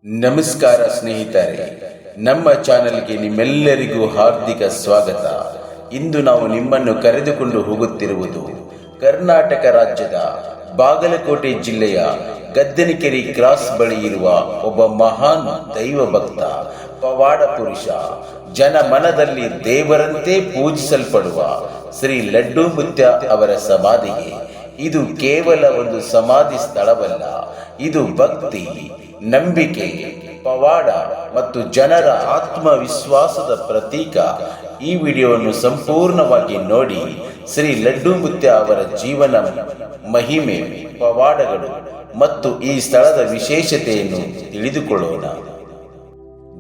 ನಮಸ್ಕಾರ ಸ್ನೇಹಿತರೆ, ನಮ್ಮ ಚಾನೆಲ್ಗೆ ನಿಮ್ಮೆಲ್ಲರಿಗೂ ಹಾರ್ದಿಕ ಸ್ವಾಗತ. ಇಂದು ನಾವು ನಿಮ್ಮನ್ನು ಕರೆದುಕೊಂಡು ಹೋಗುತ್ತಿರುವುದು ಕರ್ನಾಟಕ ರಾಜ್ಯದ ಬಾಗಲಕೋಟೆ ಜಿಲ್ಲೆಯ ಗದ್ದನಕೆರೆ ಕ್ರಾಸ್ ಬಳಿ ಇರುವ ಒಬ್ಬ ಮಹಾನ್ ದೈವ ಭಕ್ತ, ಪವಾಡ ಪುರುಷ, ಜನಮನದಲ್ಲಿ ದೇವರಂತೆ ಪೂಜಿಸಲ್ಪಡುವ ಶ್ರೀ ಲಡ್ಡು ಮುತ್ಯ ಅವರ ಸಮಾಧಿಗೆ. ಇದು ಕೇವಲ ಒಂದು ಸಮಾಧಿ ಸ್ಥಳವಲ್ಲ, ಇದು ಭಕ್ತಿ, ನಂಬಿಕೆ, ಪವಾಡ ಮತ್ತು ಜನರ ಆತ್ಮವಿಶ್ವಾಸದ ಪ್ರತೀಕ. ಈ ವಿಡಿಯೋವನ್ನು ಸಂಪೂರ್ಣವಾಗಿ ನೋಡಿ ಶ್ರೀ ಲಡ್ಡು ಮುತ್ಯ ಅವರ ಜೀವನ, ಮಹಿಮೆ, ಪವಾಡಗಳು ಮತ್ತು ಈ ಸ್ಥಳದ ವಿಶೇಷತೆಯನ್ನು ತಿಳಿದುಕೊಳ್ಳೋಣ.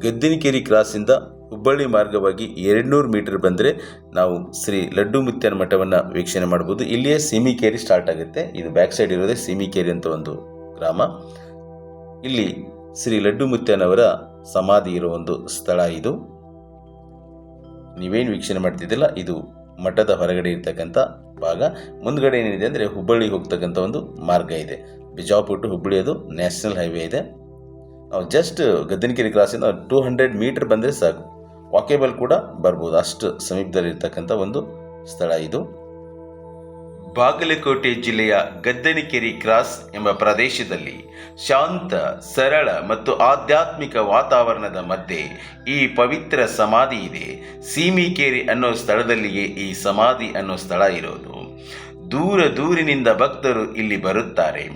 ಗದ್ದನಕೆರೆ ಕ್ರಾಸಿಂದ ಹುಬ್ಬಳ್ಳಿ ಮಾರ್ಗವಾಗಿ 200 ಮೀಟರ್ ಬಂದರೆ ನಾವು ಶ್ರೀ ಲಡ್ಡು ಮುತ್ಯನ ಮಠವನ್ನು ವೀಕ್ಷಣೆ ಮಾಡ್ಬೋದು. ಇಲ್ಲಿಯೇ ಸೀಮಿಕೇರಿ ಸ್ಟಾರ್ಟ್ ಆಗುತ್ತೆ. ಇದು ಬ್ಯಾಕ್ ಸೈಡ್ ಇರೋದೇ ಸೀಮಿಕೇರಿ ಅಂತ ಒಂದು ಗ್ರಾಮ. ಇಲ್ಲಿ ಶ್ರೀ ಲಡ್ಡು ಮುತ್ಯನವರ ಸಮಾಧಿ ಇರೋ ಒಂದು ಸ್ಥಳ ಇದು. ನೀವೇನು ವೀಕ್ಷಣೆ ಮಾಡ್ತಿದ್ದಿಲ್ಲ, ಇದು ಮಠದ ಹೊರಗಡೆ ಇರ್ತಕ್ಕಂಥ ಭಾಗ. ಮುಂದ್ಗಡೆ ಏನಿದೆ ಅಂದರೆ ಹುಬ್ಬಳ್ಳಿಗೆ ಹೋಗ್ತಕ್ಕಂಥ ಒಂದು ಮಾರ್ಗ ಇದೆ. ಬಿಜಾಪುರ ಟು ಹುಬ್ಬಳ್ಳಿ ಅದು ನ್ಯಾಷನಲ್ ಹೈವೇ ಇದೆ. ನಾವು ಜಸ್ಟ್ ಗದ್ದನಕೆರೆ ಕ್ರಾಸಿಂದ 200 ಮೀಟರ್ ಬಂದರೆ ಸಾಕು, ವಾಕೇಬಲ್ ಕೂಡ ಬರ್ಬೋದು. ಅಷ್ಟು ಸಮೀಪದಲ್ಲಿರ್ತಕ್ಕಂಥ ಒಂದು ಸ್ಥಳ ಇದು. ಬಾಗಲಕೋಟೆ ಜಿಲ್ಲೆಯ ಗದ್ದನಕೆರೆ ಕ್ರಾಸ್ ಎಂಬ ಪ್ರದೇಶದಲ್ಲಿ ಶಾಂತ, ಸರಳ ಮತ್ತು ಆಧ್ಯಾತ್ಮಿಕ ವಾತಾವರಣದ ಮಧ್ಯೆ ಈ ಪವಿತ್ರ ಸಮಾಧಿ ಇದೆ. ಸೀಮಿಕೇರಿ ಅನ್ನೋ ಸ್ಥಳದಲ್ಲಿಯೇ ಈ ಸಮಾಧಿ ಅನ್ನೋ ಸ್ಥಳ ಇರೋದು. ದೂರಿನಿಂದ ಭಕ್ತರು ಇಲ್ಲಿ ಬರುತ್ತಾರೆ.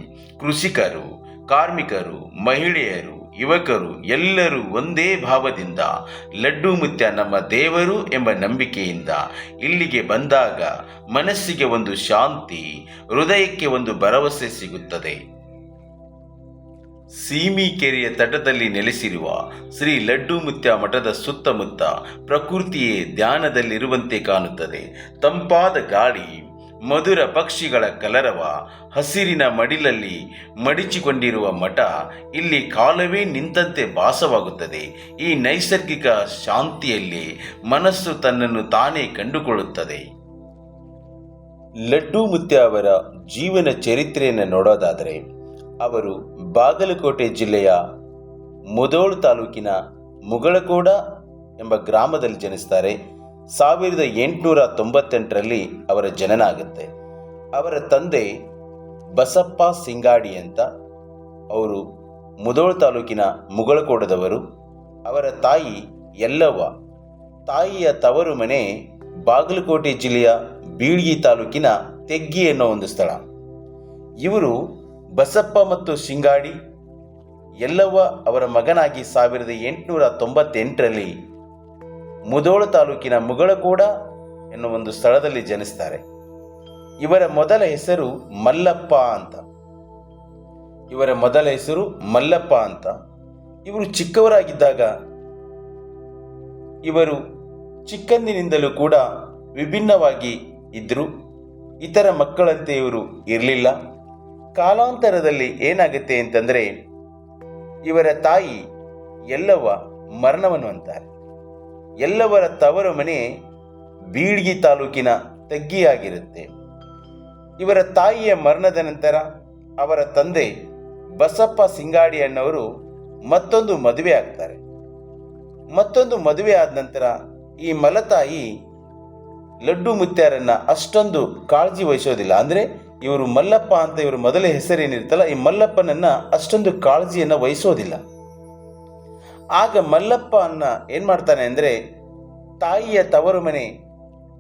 ಕೃಷಿಕರು, ಕಾರ್ಮಿಕರು, ಮಹಿಳೆಯರು, ಯುವಕರು ಎಲ್ಲರೂ ಒಂದೇ ಭಾವದಿಂದ ಲಡ್ಡು ಮುತ್ಯ ನಮ್ಮ ದೇವರು ಎಂಬ ನಂಬಿಕೆಯಿಂದ ಇಲ್ಲಿಗೆ ಬಂದಾಗ ಮನಸ್ಸಿಗೆ ಒಂದು ಶಾಂತಿ, ಹೃದಯಕ್ಕೆ ಒಂದು ಭರವಸೆ ಸಿಗುತ್ತದೆ. ಸೀಮಿಕೆರೆಯ ತಟದಲ್ಲಿ ನೆಲೆಸಿರುವ ಶ್ರೀ ಲಡ್ಡು ಮುತ್ಯ ಮಠದ ಸುತ್ತಮುತ್ತ ಪ್ರಕೃತಿಯೇ ಧ್ಯಾನದಲ್ಲಿರುವಂತೆ ಕಾಣುತ್ತದೆ. ತಂಪಾದ ಗಾಳಿ, ಮಧುರ ಪಕ್ಷಿಗಳ ಕಲರವ, ಹಸಿರಿನ ಮಡಿಲಲ್ಲಿ ಮಡಿಚಿಕೊಂಡಿರುವ ಮಠ ಇಲ್ಲಿ ಕಾಲವೇ ನಿಂತಂತೆ ಭಾಸವಾಗುತ್ತದೆ. ಈ ನೈಸರ್ಗಿಕ ಶಾಂತಿಯಲ್ಲಿ ಮನಸ್ಸು ತನ್ನನ್ನು ತಾನೇ ಕಂಡುಕೊಳ್ಳುತ್ತದೆ. ಲಡ್ಡು ಮುತ್ಯ ಅವರ ಜೀವನ ಚರಿತ್ರೆಯನ್ನು ನೋಡೋದಾದರೆ, ಅವರು ಬಾಗಲಕೋಟೆ ಜಿಲ್ಲೆಯ ಮುಧೋಳ ತಾಲೂಕಿನ ಮುಗಳಕೋಡ ಎಂಬ ಗ್ರಾಮದಲ್ಲಿ ಜನಿಸ್ತಾರೆ. 1898ರಲ್ಲಿ ಅವರ ಜನನ ಆಗುತ್ತೆ. ಅವರ ತಂದೆ ಬಸಪ್ಪ ಸಿಂಗಾಡಿ ಅಂತ, ಅವರು ಮುಧೋಳ ತಾಲೂಕಿನ ಮುಗಳಕೋಡದವರು. ಅವರ ತಾಯಿ ಯಲ್ಲವ್ವ. ತಾಯಿಯ ತವರು ಮನೆ ಬಾಗಲಕೋಟೆ ಜಿಲ್ಲೆಯ ಬೀಳ್ಗಿ ತಾಲೂಕಿನ ತೆಗ್ಗಿ ಅನ್ನೋ ಒಂದು ಸ್ಥಳ. ಇವರು ಬಸಪ್ಪ ಮತ್ತು ಸಿಂಗಾಡಿ ಯಲ್ಲವ್ವ ಅವರ ಮಗನಾಗಿ 1898ರಲ್ಲಿ ಮುಧೋಳ ತಾಲೂಕಿನ ಮುಗಳಕೋಡ ಎನ್ನುವ ಒಂದು ಸ್ಥಳದಲ್ಲಿ ಜನಿಸ್ತಾರೆ. ಇವರ ಮೊದಲ ಹೆಸರು ಮಲ್ಲಪ್ಪ ಅಂತ. ಇವರು ಚಿಕ್ಕವರಾಗಿದ್ದಾಗ ಇವರು ಚಿಕ್ಕಂದಿನಿಂದಲೂ ಕೂಡ ವಿಭಿನ್ನವಾಗಿ ಇದ್ದರು. ಇತರ ಮಕ್ಕಳಂತೆ ಇವರು ಇರಲಿಲ್ಲ. ಕಾಲಾಂತರದಲ್ಲಿ ಏನಾಗುತ್ತೆ ಅಂತಂದರೆ, ಇವರ ತಾಯಿ ಯಲ್ಲವ್ವ ಮರಣವನ್ನು ಅಂತಾರೆ. ಯಲ್ಲವರ ತವರು ಮನೆ ಬೀಳ್ಗಿ ತಾಲೂಕಿನ ತೆಗ್ಗಿಯಾಗಿರುತ್ತೆ. ಇವರ ತಾಯಿಯ ಮರಣದ ನಂತರ ಅವರ ತಂದೆ ಬಸಪ್ಪ ಸಿಂಗಾಡಿ ಅನ್ನವರು ಮತ್ತೊಂದು ಮದುವೆ ಆಗ್ತಾರೆ. ಮತ್ತೊಂದು ಮದುವೆ ಆದ ನಂತರ ಈ ಮಲತಾಯಿ ಲಡ್ಡು ಮುತ್ಯಾರನ್ನ ಅಷ್ಟೊಂದು ಕಾಳಜಿ ವಹಿಸೋದಿಲ್ಲ. ಅಂದರೆ ಇವರು ಮಲ್ಲಪ್ಪ ಅಂತ ಇವರು ಮೊದಲ ಹೆಸರೇನಿರ್ತಲ್ಲ, ಈ ಮಲ್ಲಪ್ಪನನ್ನ ಅಷ್ಟೊಂದು ಕಾಳಜಿಯನ್ನು ವಹಿಸೋದಿಲ್ಲ. ಆಗ ಮಲ್ಲಪ್ಪ ಅನ್ನ ಏನು ಮಾಡ್ತಾನೆ ಅಂದರೆ, ತಾಯಿಯ ತವರು ಮನೆ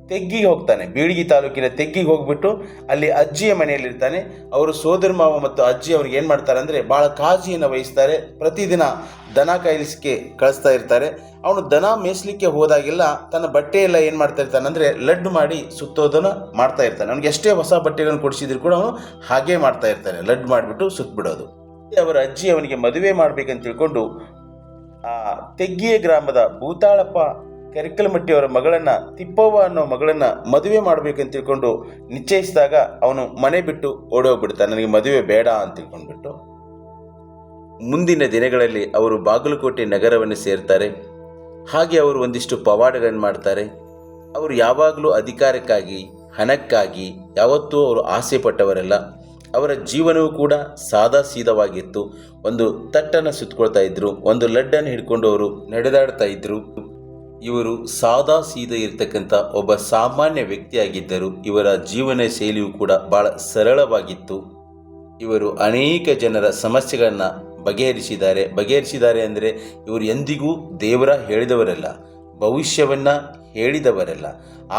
ತೆಗ್ಗಿಗೆ ಹೋಗ್ತಾನೆ. ಬೀಳ್ಗಿ ತಾಲೂಕಿನ ತೆಗ್ಗಿಗೆ ಹೋಗ್ಬಿಟ್ಟು ಅಲ್ಲಿ ಅಜ್ಜಿಯ ಮನೆಯಲ್ಲಿರ್ತಾನೆ. ಅವರು ಸೋದರ ಮಾವ ಮತ್ತು ಅಜ್ಜಿ ಅವ್ರಿಗೆ ಏನು ಮಾಡ್ತಾರೆ ಅಂದರೆ, ಭಾಳ ಕಾಳಜಿಯನ್ನು ವಹಿಸ್ತಾರೆ. ಪ್ರತಿದಿನ ದನ ಕಾಯಿಲಿಕ್ಕೆ ಕಳಿಸ್ತಾ ಇರ್ತಾರೆ. ಅವನು ದನ ಮೇಯಿಸ್ಲಿಕ್ಕೆ ಹೋದಾಗೆಲ್ಲ ತನ್ನ ಬಟ್ಟೆ ಎಲ್ಲ ಏನು ಮಾಡ್ತಾ ಇರ್ತಾನೆ ಅಂದರೆ, ಲಡ್ಡು ಮಾಡಿ ಸುತ್ತೋದನ್ನು ಮಾಡ್ತಾ ಇರ್ತಾನೆ. ಅವನಿಗೆ ಎಷ್ಟೇ ಹೊಸ ಬಟ್ಟೆಗಳನ್ನು ಕೊಡಿಸಿದ್ರು ಕೂಡ ಅವನು ಹಾಗೇ ಮಾಡ್ತಾ ಇರ್ತಾನೆ, ಲಡ್ಡು ಮಾಡಿಬಿಟ್ಟು ಸುತ್ತಬಿಡೋದು. ಅವರ ಅಜ್ಜಿ ಅವನಿಗೆ ಮದುವೆ ಮಾಡಬೇಕಂತ ತಿಳ್ಕೊಂಡು ಆ ತೆಗ್ಗಿಯ ಗ್ರಾಮದ ಭೂತಾಳಪ್ಪ ಕರಿಕಲಮಟ್ಟಿ ಅವರ ಮಗಳನ್ನು, ತಿಪ್ಪವ್ವ ಅನ್ನೋ ಮಗಳನ್ನು ಮದುವೆ ಮಾಡಬೇಕಂತ ತಿಳ್ಕೊಂಡು ನಿಶ್ಚಯಿಸಿದಾಗ ಅವನು ಮನೆ ಬಿಟ್ಟು ಓಡೋಗ್ಬಿಡ್ತಾನೆ, ನನಗೆ ಮದುವೆ ಬೇಡ ಅಂತ ತಿಳ್ಕೊಂಡ್ಬಿಟ್ಟು. ಮುಂದಿನ ದಿನಗಳಲ್ಲಿ ಅವರು ಬಾಗಲಕೋಟೆ ನಗರವನ್ನು ಸೇರ್ತಾರೆ. ಹಾಗೆ ಅವರು ಒಂದಿಷ್ಟು ಪವಾಡಗಳನ್ನು ಮಾಡ್ತಾರೆ. ಅವರು ಯಾವಾಗಲೂ ಅಧಿಕಾರಕ್ಕಾಗಿ, ಹಣಕ್ಕಾಗಿ ಯಾವತ್ತೂ ಅವರು ಆಸೆ ಪಟ್ಟವರಲ್ಲ. ಅವರ ಜೀವನವೂ ಕೂಡ ಸಾದಾ ಸೀದವಾಗಿತ್ತು. ಒಂದು ತಟ್ಟನ್ನು ಸುತ್ತಕೊಳ್ತಾ ಇದ್ರು, ಒಂದು ಲಡ್ಡನ್ನು ಹಿಡ್ಕೊಂಡು ಅವರು ನಡೆದಾಡ್ತಾ ಇದ್ರು. ಇವರು ಸಾದಾ ಸೀದಾ ಇರ್ತಕ್ಕಂಥ ಒಬ್ಬ ಸಾಮಾನ್ಯ ವ್ಯಕ್ತಿಯಾಗಿದ್ದರು. ಇವರ ಜೀವನ ಶೈಲಿಯೂ ಕೂಡ ಬಹಳ ಸರಳವಾಗಿತ್ತು. ಇವರು ಅನೇಕ ಜನರ ಸಮಸ್ಯೆಗಳನ್ನು ಬಗೆಹರಿಸಿದ್ದಾರೆ ಅಂದರೆ ಇವರು ಎಂದಿಗೂ ದೇವರ ಹೇಳಿದವರಲ್ಲ, ಭವಿಷ್ಯವನ್ನು ಹೇಳಿದವರಲ್ಲ.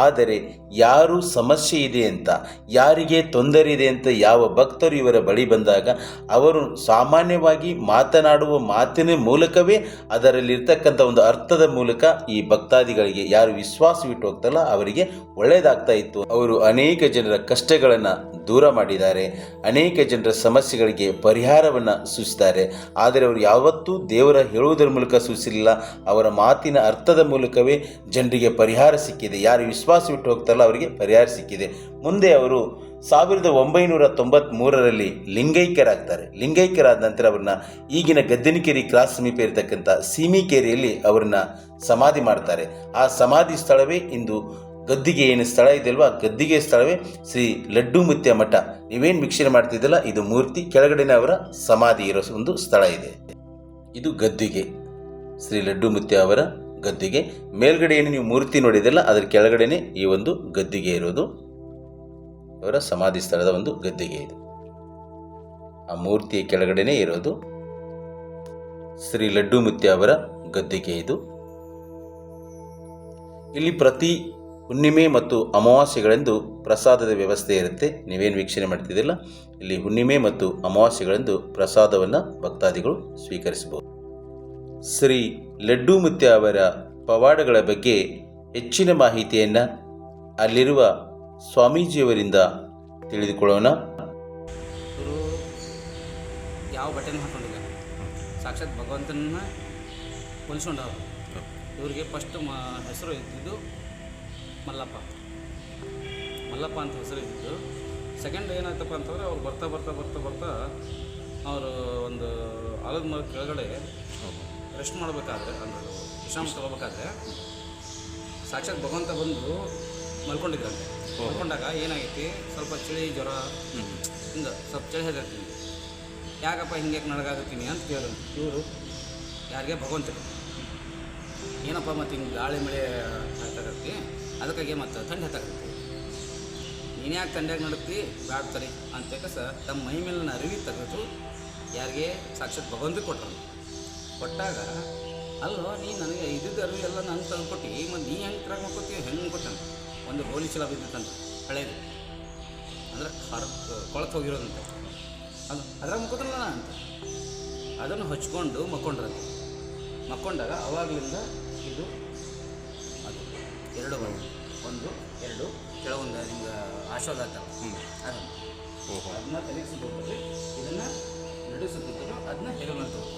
ಆದರೆ ಯಾರು ಸಮಸ್ಯೆ ಇದೆ ಅಂತ, ಯಾರಿಗೆ ತೊಂದರೆ ಇದೆ ಅಂತ ಯಾವ ಭಕ್ತರು ಇವರ ಬಳಿ ಬಂದಾಗ ಅವರು ಸಾಮಾನ್ಯವಾಗಿ ಮಾತನಾಡುವ ಮಾತಿನ ಮೂಲಕವೇ ಅದರಲ್ಲಿರ್ತಕ್ಕಂಥ ಒಂದು ಅರ್ಥದ ಮೂಲಕ ಈ ಭಕ್ತಾದಿಗಳಿಗೆ ಯಾರು ವಿಶ್ವಾಸವಿಟ್ಟು ಹೋಗ್ತಲ್ಲ ಅವರಿಗೆ ಒಳ್ಳೆಯದಾಗ್ತಾ ಇತ್ತು. ಅವರು ಅನೇಕ ಜನರ ಕಷ್ಟಗಳನ್ನು ದೂರ ಮಾಡಿದ್ದಾರೆ, ಅನೇಕ ಜನರ ಸಮಸ್ಯೆಗಳಿಗೆ ಪರಿಹಾರವನ್ನು ಸೂಚಿಸಿದ್ದಾರೆ. ಆದರೆ ಅವರು ಯಾವತ್ತೂ ದೇವರ ಹೇಳುವುದರ ಮೂಲಕ ಸೂಚಿಸಲಿಲ್ಲ, ಅವರ ಮಾತಿನ ಅರ್ಥದ ಮೂಲಕವೇ ಜನರಿಗೆ ಪರಿಹಾರ ಸಿಕ್ಕಿದೆ. ಯಾರು ವಿಶ್ವಾಸವಿಟ್ಟು ಹೋಗ್ತಾರಲ್ಲ ಅವರಿಗೆ ಪರಿಹಾರ ಸಿಕ್ಕಿದೆ. ಮುಂದೆ ಅವರು 1993ರಲ್ಲಿ ಲಿಂಗೈಕ್ಯರಾಗ್ತಾರೆ. ಲಿಂಗೈಕ್ಯರಾದ ನಂತರ ಅವ್ರನ್ನ ಈಗಿನ ಗದ್ದೆನಕೆರೆ ಕ್ರಾಸ್ ಸಮೀಪ ಇರತಕ್ಕಂಥ ಸೀಮಿಕೆರೆಯಲ್ಲಿ ಅವ್ರನ್ನ ಸಮಾಧಿ ಮಾಡ್ತಾರೆ. ಆ ಸಮಾಧಿ ಸ್ಥಳವೇ ಇಂದು ಗದ್ದಿಗೆ ಏನು ಸ್ಥಳ ಇದೆಯಲ್ವ, ಗದ್ದಿಗೆ ಸ್ಥಳವೇ ಶ್ರೀ ಲಡ್ಡು ಮುತ್ಯ ಮಠ. ನೀವೇನು ವೀಕ್ಷಣೆ ಮಾಡ್ತಿದ್ದಲ್ಲ ಇದು ಮೂರ್ತಿ, ಕೆಳಗಡೆನೇ ಅವರ ಸಮಾಧಿ ಇರೋ ಒಂದು ಸ್ಥಳ ಇದೆ. ಇದು ಗದ್ದಿಗೆ, ಶ್ರೀ ಲಡ್ಡು ಮುತ್ಯ ಅವರ ಗದ್ದಿಗೆ. ಮೇಲ್ಗಡೆ ಏನು ನೀವು ಮೂರ್ತಿ ನೋಡಿದೆಲ್ಲ ಅದರ ಕೆಳಗಡೆನೆ ಈ ಒಂದು ಗದ್ದಿಗೆ ಇರೋದು, ಅವರ ಸಮಾಧಿ ಸ್ಥಳದ ಒಂದು ಗದ್ದಿಗೆ ಇದು. ಆ ಮೂರ್ತಿಯ ಕೆಳಗಡೆನೆ ಇರೋದು ಶ್ರೀ ಲಡ್ಡು ಮುತ್ಯ ಅವರ ಗದ್ದಿಗೆ ಇದು. ಇಲ್ಲಿ ಪ್ರತಿ ಹುಣ್ಣಿಮೆ ಮತ್ತು ಅಮಾವಾಸ್ಯೆಗಳೆಂದು ಪ್ರಸಾದದ ವ್ಯವಸ್ಥೆ ಇರುತ್ತೆ. ನೀವೇನು ವೀಕ್ಷಣೆ ಮಾಡ್ತಿದ್ದಿಲ್ಲ, ಇಲ್ಲಿ ಹುಣ್ಣಿಮೆ ಮತ್ತು ಅಮಾವಾಸ್ಯೆಗಳೆಂದು ಪ್ರಸಾದವನ್ನು ಭಕ್ತಾದಿಗಳು ಸ್ವೀಕರಿಸಬಹುದು. ಶ್ರೀ ಲಡ್ಡು ಮುತ್ಯ ಅವರ ಪವಾಡಗಳ ಬಗ್ಗೆ ಹೆಚ್ಚಿನ ಮಾಹಿತಿಯನ್ನು ಅಲ್ಲಿರುವ ಸ್ವಾಮೀಜಿಯವರಿಂದ ತಿಳಿದುಕೊಳ್ಳೋಣ. ಇವರು ಯಾವ ಬಟ್ಟೆನೂ ಹಾಕೊಂಡಿಲ್ಲ, ಸಾಕ್ಷಾತ್ ಭಗವಂತನ ಹೋಲಿಸ್ಕೊಂಡವರು. ಇವರಿಗೆ ಫಸ್ಟ್ ಹೆಸರು ಇದ್ದಿದ್ದು ಮಲ್ಲಪ್ಪ ಅಂತ ಹೆಸರು ಇದ್ದಿದ್ದು. ಸೆಕೆಂಡ್ ಏನಾಯ್ತಪ್ಪ ಅಂತಂದರೆ ಅವ್ರು ಬರ್ತಾ ಬರ್ತಾ ಬರ್ತಾ ಬರ್ತಾ ಅವರು ಒಂದು ಆಲದ ಮರದ ಕೆಳಗಡೆ ರೆಸ್ಟ್ ಮಾಡಬೇಕಾದ್ರೆ, ಅಂದರೆ ವಿಶ್ರಾಮ ತಗೋಬೇಕಾದ್ರೆ ಸಾಕ್ಷಾತ್ ಭಗವಂತ ಬಂದು ಮಲ್ಕೊಂಡಿದ್ರಂತೆ. ಮಲ್ಕೊಂಡಾಗ ಏನಾಗೈತಿ, ಸ್ವಲ್ಪ ಚಳಿ ಜ್ವರ ಹಿಂಗೆ ಸ್ವಲ್ಪ ಚಳಿ ಹೆದರ್ತೀನಿ, ಯಾಕಪ್ಪ ಹಿಂಗೆ ನಡಗಾಗತ್ತೀನಿ ಅಂತ ಕೇಳಿದ್ರು ಇವರು ಯಾರಿಗೆ, ಭಗವಂತರು. ಏನಪ್ಪ ಮತ್ತು ಹಿಂಗೆ ಗಾಳಿ ಮಳೆ ಆಗ್ತಾಗತ್ತಿ, ಅದಕ್ಕಾಗಿ ಮತ್ತು ಥಂಡಿ ಹತ್ತಾಗತ್ತಿ, ನೀನು ಯಾಕೆ ಥಂಡಿಯಾಗಿ ನಡಕ್ತಿ, ಬ್ಯಾಡ್ತಾರೆ ಅಂತ ತಮ್ಮ ಮೈ ಮೇಲಿನ ಅರಿವಿ ತೆಗೆದು ಯಾರಿಗೆ, ಸಾಕ್ಷಾತ್ ಭಗವಂತಕ್ಕೆ ಕೊಟ್ಟರು. ಕೊಟ್ಟಾಗ ಅಲ್ಲೋ ನೀ ನನಗೆ ಇದ್ದಿದ್ದು ಅರಿವಿ ಎಲ್ಲ ನಂಗೆ ತಂದುಕೊಟ್ಟು, ಮತ್ತು ನೀ ಹೆಂಗೆ ಟ್ರಾಕ್ ಮಾಡ್ಕೊತೀವಿ, ಹೆಂಗೆ ಕೊಟ್ಟಾನ. ಒಂದು ಗೋಲಿ ಚೀಲ ಬಿದ್ದಿತ್ತಂತ ಹಳೇದು, ಅಂದರೆ ಕೊಳತು ಹೋಗಿರೋದಂತ, ಅದು ಅದ್ರಾಗ ಮುಕ್ಕೋದ್ರಲ್ಲ ಅಂತ ಅದನ್ನು ಹಚ್ಕೊಂಡು ಮಕ್ಕೊಂಡ್ರಂತೆ. ಮಕ್ಕೊಂಡಾಗ ಅವಾಗಲಿಂದ ಇದು ಅದು ಎರಡು ಒಂದು ಎರಡು ಕೆಳಗೊಂದು ನಿಮ್ಗೆ ಆಶೀರ್ವಾದ ಆಗ್ತವೆ, ಅದನ್ನ ತಲೆಗಿಸಿಬಿಟ್ಟು ಇದನ್ನು ನಡೆಸುತ್ತಿದ್ದರು, ಅದನ್ನ ಹೆಗಲು ಮಾಡ್ತಾರೆ.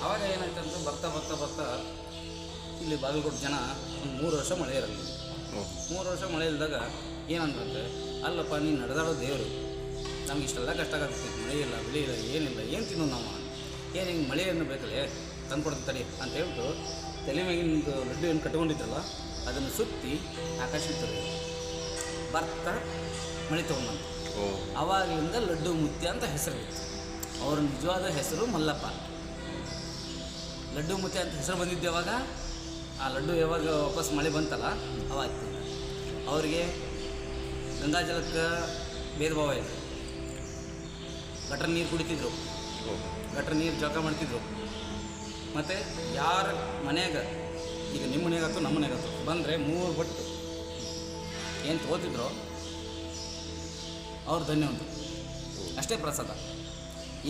ಆವಾಗ ಏನಾಯ್ತು ಅಂತ ಬರ್ತಾ ಬರ್ತಾ ಬರ್ತಾ ಇಲ್ಲಿ ಬಾಗಲಕೋಟೆ ಜನ ಒಂದು 3 ವರ್ಷ ಮಳೆ ಇರಲ್ಲ. 3 ವರ್ಷ ಮಳೆ ಇಲ್ದಾಗ ಏನಂದ್ರೆ, ಅಲ್ಲಪ್ಪ ನೀನು ನಡೆದಾಡೋ ದೇವರು, ನಮ್ಗೆ ಇಷ್ಟೆಲ್ಲ ಕಷ್ಟ ಆಗುತ್ತೆ, ಮಳೆ ಇಲ್ಲ ಬೆಳೆ ಇಲ್ಲ ಏನಿಲ್ಲ, ಏನು ತಿನ್ನೋ ನಾವು, ಏನು ಹಿಂಗೆ ಮಳೆಯನ್ನು ಬೇಕಲ್ಲೇ ತಂದ್ಕೊಡ್ತೀನಿ ತಡಿ ಅಂತ ಹೇಳ್ಬಿಟ್ಟು ತಲೆ ಮ್ಯಾಗಿಂದು ಲಡ್ಡು ಏನು ಕಟ್ಕೊಂಡಿದ್ರಲ್ಲ ಅದನ್ನು ಸುತ್ತಿ ಆಕಾಶಕ್ಕೆ ಬರ್ತಾ ಮಳೆ ತೊಗೊಂಬಂತ. ಆವಾಗಿಂದ ಲಡ್ಡು ಮುತ್ಯ ಅಂತ ಹೆಸರು ಇತ್ತು. ಅವ್ರ ನಿಜವಾದ ಹೆಸರು ಮಲ್ಲಪ್ಪ. ಲಡ್ಡು ಮುತ್ಯ ಅಂತ ಹೆಸರು ಬಂದಿದ್ದು ಯಾವಾಗ, ಆ ಲಡ್ಡು ಯಾವಾಗ ವಾಪಸ್ ಮಳೆ ಬಂತಲ್ಲ ಅವಾಗ ಅವರಿಗೆ ಗಂಗಾಜಲಕ್ಕೆ ಭೇದ ಭಾವ ಇಲ್ಲ. ಗಟ್ರ ನೀರು ಕುಡಿತಿದ್ರು, ಗಟ್ರ ನೀರು ಜಳಕ ಮಾಡ್ತಿದ್ರು. ಮತ್ತು ಯಾರ ಮನೆಯಾಗ, ಈಗ ನಿಮ್ಮ ಮನೆಗಾಯ್ತು ನಮ್ಮ ಮನೆಗಾಯ್ತು ಬಂದರೆ 3 ಬಟ್ಟು ಏನು ತೊಗೋತಿದ್ರು ಅವ್ರು ಧನ್ಯವಂತರು. ಅಷ್ಟೇ ಪ್ರಸಾದ.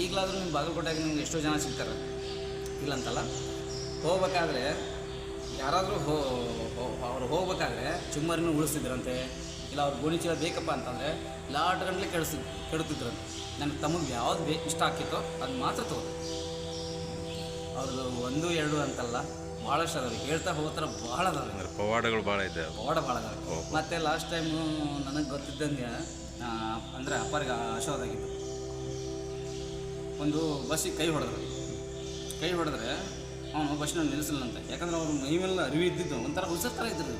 ಈಗಲಾದರೂ ನಿಮ್ಮ ಬಾಗಲಕೋಟೆಯಾಗ ನಿಮ್ಗೆ ಎಷ್ಟೋ ಜನ ಸಿಗ್ತಾರೆ, ಇಲ್ಲಂತಲ್ಲ. ಹೋಗ್ಬೇಕಾದ್ರೆ ಯಾರಾದರೂ ಅವ್ರು ಹೋಗ್ಬೇಕಾದ್ರೆ ಚುಮ್ಮರಿನೂ ಉಳಿಸ್ತಿದ್ರಂತೆ, ಇಲ್ಲ ಅವ್ರು ಗೋಣಿ ಚೀಲ ಬೇಕಪ್ಪ ಅಂತಂದರೆ ಲಾಟ್ ಗಂಟ್ಲೆ ಕೆಡುತ್ತಿದ್ರಂತೆ. ನನಗೆ ತಮಗೆ ಯಾವ್ದು ಇಷ್ಟ ಆಗ್ತಿತ್ತೋ ಅದು ಮಾತ್ರ ತಗೋದು. ಅವ್ರದ್ದು 1 2 ಅಂತಲ್ಲ, ಭಾಳಷ್ಟು ಅದಾವೆ. ಹೇಳ್ತಾ ಹೋಗ್ತಾರೆ, ಭಾಳ ಅದಾವೆ, ಪವಾಡಗಳು ಭಾಳ ಇದ್ದಾವೆ, ಪವಾಡ ಭಾಳ ಅದಾವೆ. ಮತ್ತು ಲಾಸ್ಟ್ ಟೈಮು ನನಗೆ ಗೊತ್ತಿದ್ದಂಗೆ ಅಂದರೆ ಅಪ್ಪರಿಗೆ ಆಶೀರ್ವಾದಾಗಿತ್ತು. ಒಂದು ಬಸ್ಸಿಗೆ ಕೈ ಹೊಡೆದ್ರೆ ಅವನು ಬಸ್ಸಿನಲ್ಲಿ ನಿಲ್ಲಿಸಲ್ಲಂತೆ. ಯಾಕಂದ್ರೆ ಅವ್ರು ಮೈ ಮೇಲೆ ಅರಿವಿ ಇದ್ದಿದ್ದು ಒಂಥರ ಹುಷಾರ್ ಥರ ಇದ್ದಿದ್ದು.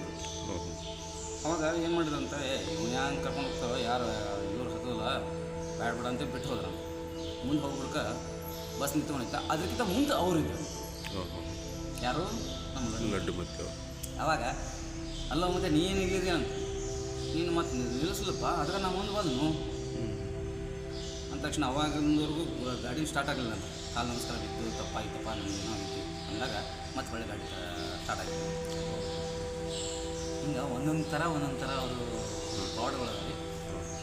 ಅವಾಗ ಏನು ಮಾಡಿದ್ರಂತ, ಇವ್ನು ಹ್ಯಾಂಗೆ ಕರ್ಕೊಂಡು ಹೋಗ್ತಾರೋ, ಯಾರು ಇವ್ರು ಹತ್ತೋದಿಲ್ಲ ಬ್ಯಾಡ ಬೇಡ ಅಂತ ಬಿಟ್ಟು ಹೋದ್ರು. ಮುಂದೆ ಹೋಗ್ಬಿಡ್ಕ ಬಸ್ ನಿಂತ್ಕೊಂಡಿತ್ತ. ಅದಕ್ಕಿಂತ ಮುಂದೆ ಅವರು ಇದ್ದರು. ಯಾರು? ನಮ್ಮ ಲಡ್ಡು ಮತ್ತು ಅವಾಗ ಅಲ್ಲ ಮತ್ತೆ ನೀನು ಇಲ್ಲಿದೆ ಅಂತ, ನೀನು ಮತ್ತೆ ನಿಲ್ಲಿಸ್ಲಪ್ಪ ಅದ್ರ ನಾ ಮುಂದೆ ಬಂದನು ಅಂದ ತಕ್ಷಣ ಅವಾಗಿಂದವರೆಗೂ ಗಾಡಿ ಸ್ಟಾರ್ಟ್ ಆಗಲಿಲ್ಲ ಅಂತ. ಕಾಲು ನಮಸ್ಕಾರ ಬಿತ್ತು, ತಪ್ಪಾಗಿತ್ತಪ್ಪ ನಮ್ಗೆ ಆಗಿತ್ತು ಅಂದಾಗ ಮತ್ತೆ ಒಳ್ಳೆ ಗಾಡಿ ಸ್ಟಾರ್ಟ್ ಆಗಿತ್ತು. ಹಿಂಗೆ ಒಂದೊಂದು ಥರ ಅವರು ಪವಾಡಗಳಲ್ಲಿ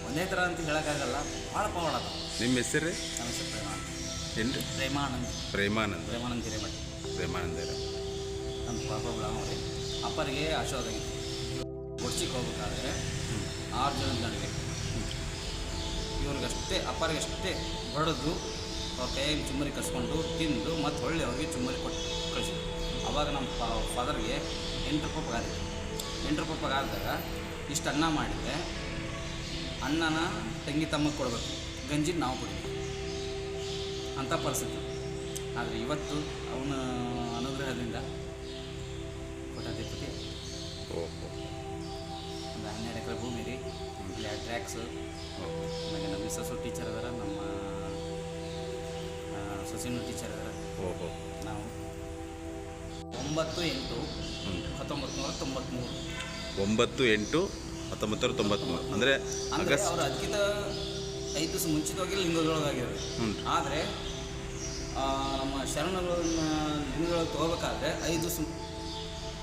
ಒಂದೇ ಥರ ಅಂತ ಹೇಳೋಕ್ಕಾಗಲ್ಲ, ಭಾಳ ಪವಾಡ ಅದ. ನಿಮ್ಮ ಹೆಸರು? ನಮ್ಮ ಹೆಸರು ಏನು ರೀ? ಪ್ರೇಮಾನಂದ್ ಪ್ರೇಮಾನಂದ ಹಿರೇಮಠ. ನಮ್ಮ ಪ್ರಾಬ್ಲಮ್ ಅವ್ರಿ ಅಪ್ಪರಿಗೆ ಆಶೀರ್ವಾದ ಆಗಿತ್ತು. ಕೊಡ್ಸಿಗೆ ಹೋಗ್ಬೇಕಾದ್ರೆ 6 ಜನದ ನನಗೆ ಇವ್ರಿಗಷ್ಟೇ ಅಪ್ಪರಿಗಷ್ಟೇ ಬಡಿದು ಅವ್ರ ಕೈಯಲ್ಲಿ ಚುಮ್ಮರಿ ಕಸ್ಕೊಂಡು ತಿಂದು ಮತ್ತು ಹೊಳ್ಳಿ ಅವ್ರಿಗೆ ಚುಮ್ಮರಿ ಕೊಟ್ಟು ಕಳಿಸಿದ್ರು. ಆವಾಗ ನಮ್ಮ ಫಾದರ್ಗೆ 8 ರೂಪಾಯಿ ಪಗಾರ ಇತ್ತು. 8 ರೂಪಾಯಿ ಪಗಾರದಾಗ ಇಷ್ಟು ಅನ್ನ ಮಾಡಿದರೆ ಅನ್ನನ ತಂಗಿ ತಮ್ಮಗೆ ಕೊಡಬೇಕು, ಗಂಜಿನ ನಾವು ಕೊಡಬೇಕು ಅಂಥ ಪರಿಸ್ಥಿತಿ. ಆದರೆ ಇವತ್ತು ಅವನ ಅನುಗ್ರಹದಿಂದ ಕೋಟ್ಯಾಧಿಪತಿ. ಒಂದು 12 ಎಕರೆ ಭೂಮಿ ರೀ, 2 ಟ್ರ್ಯಾಕ್ಸು. ಆಮೇಲೆ ನಮ್ಮ ಮಿಸ್ಸಸ್ಸು ಟೀಚರ್ ಅದಾರ, ನಮ್ಮ ಸೊಸಿನೂ ಟೀಚರ್ ಅದಾರ. ನಾವು 9/8/1993 9/8/1993 ಅಂದರೆ ಅಂದರೆ ಅವರು ಅದಕ್ಕಿಂತ 5 ದಿವಸ ಮುಂಚಿತವಾಗಿ ಲಿಂಗದೊಳಗಾಗಿರೋದು. ಆದರೆ ನಮ್ಮ ಶರಣಗಳನ್ನ ಲಿಂಗದೊಳಗೆ ತೊಗೋಬೇಕಾದ್ರೆ 5 ದಿವಸ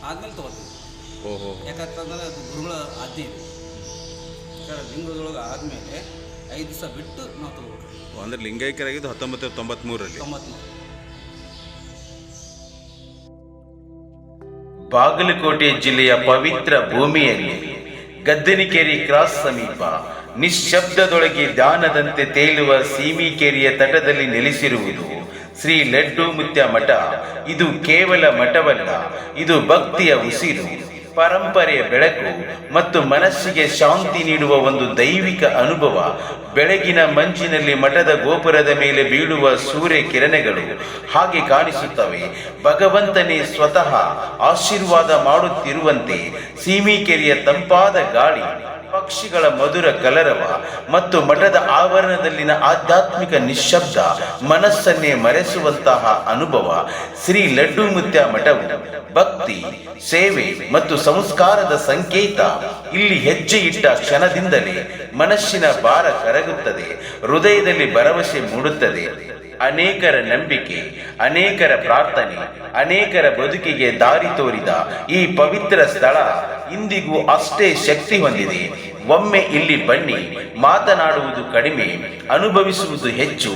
ಆದಮೇಲೆ ತೊಗೋತೀವಿ. ಯಾಕಂತಂದರೆ ಅದು ಗುರುಗಳ ಆಜ್ಞೆ ಇದೆ. ಲಿಂಗದೊಳಗೆ ಆದಮೇಲೆ 5 ದಿವಸ ಬಿಟ್ಟು ನಾವು ತೊಗೋಬೇಕು. ಅಂದರೆ ಲಿಂಗೈಕ್ಯರಾಗಿದ್ದು 1993ರಲ್ಲಿ. 93. ಬಾಗಲಕೋಟೆ ಜಿಲ್ಲೆಯ ಪವಿತ್ರ ಭೂಮಿಯಲ್ಲಿ ಗದ್ದನಿಕೆರೆ ಕ್ರಾಸ್ ಸಮೀಪ ನಿಶ್ಶಬ್ದದೊಳಗೆ ಧ್ಯಾನದಂತೆ ತೇಲುವ ಸೀಮಿಕೆರೆಯ ತಟದಲ್ಲಿ ನೆಲೆಸಿರುವುದು ಶ್ರೀ ಲಡ್ಡು ಮುತ್ಯ ಮಠ. ಇದು ಕೇವಲ ಮಠವಲ್ಲ, ಇದು ಭಕ್ತಿಯ ಉಸಿರು, ಪರಂಪರೆಯ ಬೆಳಕು ಮತ್ತು ಮನಸ್ಸಿಗೆ ಶಾಂತಿ ನೀಡುವ ಒಂದು ದೈವಿಕ ಅನುಭವ. ಬೆಳಗಿನ ಮಂಜಿನಲ್ಲಿ ಮಠದ ಗೋಪುರದ ಮೇಲೆ ಬೀಳುವ ಸೂರ್ಯ ಕಿರಣಗಳು ಹಾಗೆ ಕಾಣಿಸುತ್ತವೆ. ಭಗವಂತನೇ ಸ್ವತಃ ಆಶೀರ್ವಾದ ಮಾಡುತ್ತಿರುವಂತೆ ಸೀಮಿಕೆರೆಯ ತಂಪಾದ ಗಾಳಿ, ಪಕ್ಷಿಗಳ ಮಧುರ ಕಲರವ ಮತ್ತು ಮಠದ ಆವರಣದಲ್ಲಿನ ಆಧ್ಯಾತ್ಮಿಕ ನಿಶ್ಶಬ್ದ ಮನಸ್ಸನ್ನೇ ಮರೆಸುವಂತಹ ಅನುಭವ. ಶ್ರೀ ಲಡ್ಡು ಮುತ್ಯ ಮಠವು ಭಕ್ತಿ, ಸೇವೆ ಮತ್ತು ಸಂಸ್ಕಾರದ ಸಂಕೇತ. ಇಲ್ಲಿ ಹೆಜ್ಜೆ ಇಟ್ಟ ಕ್ಷಣದಿಂದಲೇ ಮನಸ್ಸಿನ ಭಾರ ಕರಗುತ್ತದೆ, ಹೃದಯದಲ್ಲಿ ಭರವಸೆ ಮೂಡುತ್ತದೆ. ಅನೇಕರ ನಂಬಿಕೆ, ಅನೇಕರ ಪ್ರಾರ್ಥನೆ, ಅನೇಕರ ಬದುಕಿಗೆ ದಾರಿ ತೋರಿದ ಈ ಪವಿತ್ರ ಸ್ಥಳ ಇಂದಿಗೂ ಅಷ್ಟೇ ಶಕ್ತಿ ಹೊಂದಿದೆ. ಒಮ್ಮೆ ಇಲ್ಲಿ ಬನ್ನಿ, ಮಾತನಾಡುವುದು ಕಡಿಮೆ, ಅನುಭವಿಸುವುದು ಹೆಚ್ಚು.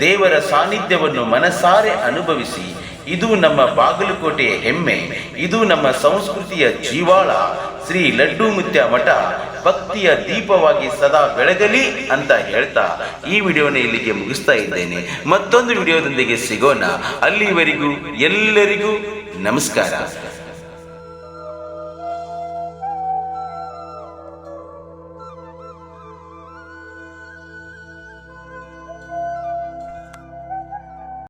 ದೇವರ ಸಾನ್ನಿಧ್ಯವನ್ನು ಮನಸಾರೆ ಅನುಭವಿಸಿ. ಇದು ನಮ್ಮ ಬಾಗಲಕೋಟೆಯ ಹೆಮ್ಮೆ, ಇದು ನಮ್ಮ ಸಂಸ್ಕೃತಿಯ ಜೀವಾಳ. ಶ್ರೀ ಲಡ್ಡು ಮುತ್ಯ ಮಠ ಭಕ್ತಿಯ ದೀಪವಾಗಿ ಸದಾ ಬೆಳಗಲಿ ಅಂತ ಹೇಳ್ತಾ ಈ ವಿಡಿಯೋನ ಇಲ್ಲಿಗೆ ಮುಗಿಸ್ತಾ ಇದ್ದೇನೆ. ಮತ್ತೊಂದು ವಿಡಿಯೋದೊಂದಿಗೆ ಸಿಗೋಣ. ಅಲ್ಲಿವರೆಗೂ ಎಲ್ಲರಿಗೂ ನಮಸ್ಕಾರ.